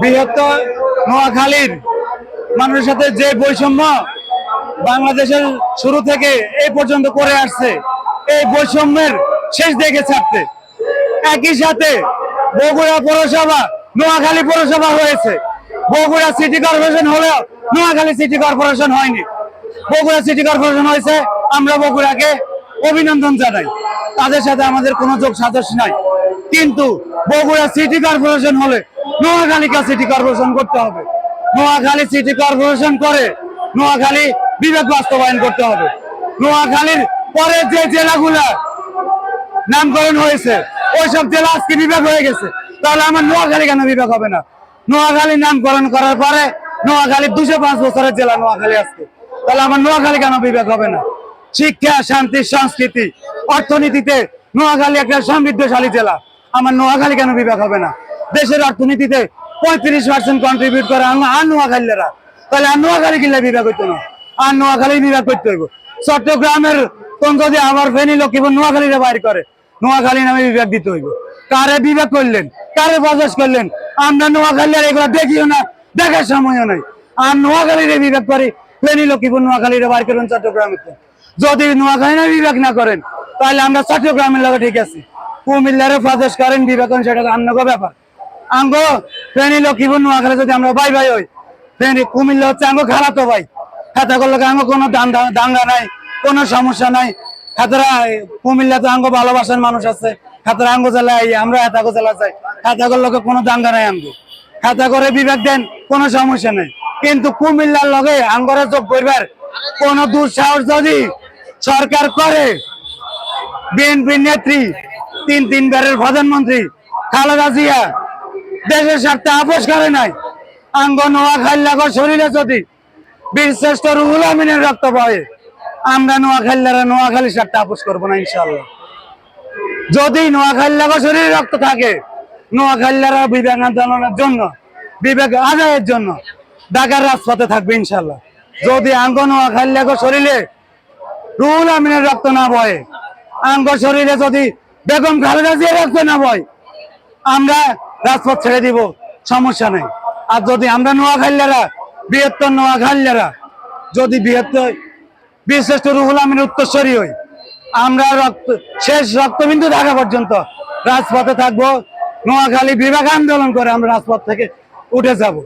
বৃহত্তর নোয়াখালীর মানুষের সাথে যে বৈষম্য বাংলাদেশের শুরু থেকে এই পর্যন্ত করে আসছে, এই বৈষম্যের শেষ দেখে ছাড়তে একই সাথে বগুড়া পৌরসভা নোয়াখালী পৌরসভা হয়েছে। বগুড়া সিটি কর্পোরেশন হলেও নোয়াখালী সিটি কর্পোরেশন হয়নি। বগুড়া সিটি কর্পোরেশন হয়েছে, আমরা বগুড়াকে অভিনন্দন জানাই, তাদের সাথে আমাদের কোনো যোগ সাজস নাই। কিন্তু বগুড়া সিটি কর্পোরেশন হলে নোয়াখালীকে সিটি কর্পোরেশন করতে হবে। নোয়াখালী সিটি কর্পোরেশন করে নোয়াখালী বিভাগ বাস্তবায়ন করতে হবে। নোয়াখালীর পরে যে জেলাগুলা নামকরণ হয়েছে ওইসব জেলা আজকে বিভাগ হয়ে গেছে, তাহলে আমার নোয়াখালী কেন বিভাগ হবে না? নোয়াখালী নামকরণ করার পরে নোয়াখালী 205 বছরের জেলা নোয়াখালী আজকে, তাহলে আমার নোয়াখালী কেন বিভাগ হবে না? শিক্ষা, শান্তি, সংস্কৃতি, অর্থনীতিতে নোয়াখালী একটা সমৃদ্ধশালী জেলা, আমার নোয়াখালী কেন বিভাগ হবে না? দেশের অর্থনীতিতে 35% কন্ট্রিবিউট করে আর নোয়াখালীরা, তাহলে আর নোয়াখালী কিনলে বিভাগ হইতো না, আর নোয়াখালী বিভাগ করতে হইব। চট্টগ্রামের কোন যদি আবার ফেনী লক্ষ্মীপুর নোয়াখালীরা বাইর করে নোয়াখালী নামে বিভাগ দিতে হইব। কারে বিভাগ করলেন, কারে প্রকাশ করলেন? আমরা নোয়াখালীর এগুলো দেখিও না, দেখার সময়ও নাই। আর নোয়াখালীর বিভাগ করি, ফেনী লক্ষ্মীপুর নোয়াখালীরা বাইর করবেন চট্টগ্রামে। যদি নোয়াখালী না বিভাগ না করেন তাহলে আমরা চট্টগ্রামের লগে ঠিক আছে, কুমিল্লারে প্রকাশ করেন বিভাগ করেন, সেটা আন্নগো ব্যাপার। আঙ্গ ফেনী লক্ষ্মীপুর নোয়াখালী যদি আমরা ভাই ভাই হই, ফেনী কুমিল্লা হচ্ছে আঙ্গ খালাতো ভাই, হাতা করলে আঙ্গ কোনো দাঙ্গা নাই, কোনো সমস্যা নাই। হাতারা কুমিল্লাতে আঙ্গ ভালোবাসার মানুষ আছে, হাতারা আঙ্গ জেলায় আমরা হাতাগো জেলা চাই, হাতা করলে কোনো দাঙ্গা নাই। আঙ্গ হাতা করে বিভাগ দেন, কোনো সমস্যা নেই। কিন্তু কুমিল্লার লগে আঙ্গরা যোগ করবার কোন দুঃসাহস যদি সরকার করে, বিএনপি নেত্রী তিনবারের প্রধানমন্ত্রী খালেদা জিয়া দেশের স্বার্থে আপোষ করে নাই, আঙ্গ নোয়াখালী শরীরে যদি বীরশ্রেষ্ঠ রুহুল আমিনের রক্ত বহে, আমরা নোয়াখালীর স্বার্থে আপোষ করবো না ইনশাল্লাহ। যদি নোয়াখালী শরীরে রক্ত থাকে, নোয়াখালীরা বিবেক আন্দোলনের জন্য, বিবেক আদায়ের জন্য ঢাকার রাজপথে থাকবে ইনশাল্লাহ। যদি আঙ্গ নোয়াখালী শরীরে রুহুল আমিনের রক্ত না বয়, আঙ্গ শরীরে যদি বেগম খালেদা জিয়ার রক্ত না বয়, আমরা রাজপথ ছেড়ে দিব, সমস্যা নেই। আর যদি আমরা নোয়াখালীরা, বৃহত্তর নোয়াখালীরা যদি বীরশ্রেষ্ঠ রুহুল আমিনের উত্তরসূরি হই, আমরা শেষ রক্তবিন্দু থাকা পর্যন্ত রাজপথে থাকবো। নোয়াখালী বিভাগ আন্দোলন করে আমরা রাজপথ থেকে উঠে যাব।